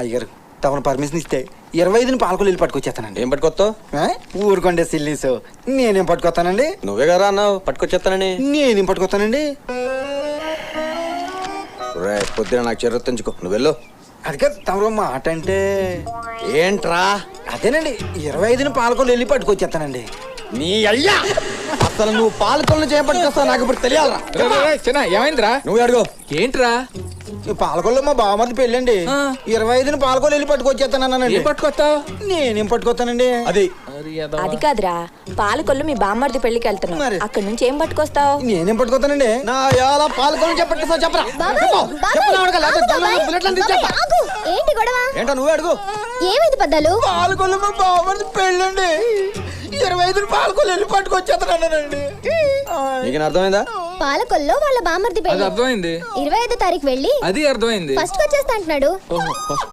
అయ్యారు తమను పర్మిషన్ ఇస్తే 25ని పాలకొల్లు వెళ్ళి పట్టుకొచ్చేస్తానండి. ఏం పట్టుకొస్తావు? ఊరుకోండి సిల్లీసు. నేనేం పట్టుకొస్తానండి? నువ్వే కదా అన్నావు పట్టుకొచ్చేస్తానని. నేనేం పట్టుకొస్తానండి? పొద్దున నాకు చెర్రెత్తించుకో, నువ్వు వెళ్ళు. అది కాదు తమరు మాట అంటే. ఏంట్రా? అదేనండి 25ని పాలకొల్లు వెళ్ళి పట్టుకొచ్చేస్తానండి. నీ అయ్యా అసలు నువ్వు పాలకొల్లు చేయబట్టుకొస్తావు నాకు ఇప్పుడు తెలియాలరా. ఏమైందిరా? నువ్వు అడుగు. ఏంట్రా? పాలకొల్లు మా బావమరిది పెళ్ళండి. 25ని పాలకొల్లు వెళ్ళి పట్టుకొచ్చేస్తానండి. పట్టుకొస్తావు? నేనేం పట్టుకొస్తానండి? అది కాదురా, పాలకొల్లు మీ బామ్మర్ది పెళ్లికి వెళ్తున్నావు, అక్కడ నుంచి ఏం పట్టుకొస్తావు? నేనేం పట్టుకొస్తానండి? నా ఎలా పాలకొల్లు చెప్పట్టుకొస్తావు చెప్పరా. ఏంటి గొడవ? ఏంటో నువ్వే అడుగు. ఏమైంది పెద్దలు? పాలకొల్లు మా బావమరిది పెళ్ళండి. 25ని పాలకొల్లు వెళ్ళి పట్టుకొచ్చేస్తానండి. నీకు అర్థమైందా? పాలకొల్లో వాళ్ళ బామర్ది పెళ్లి అర్థమైంది. 25వ తారీఖు వెళ్ళి అది అర్థమైంది. ఫస్ట్ వచ్చేస్తా అంటున్నాడు.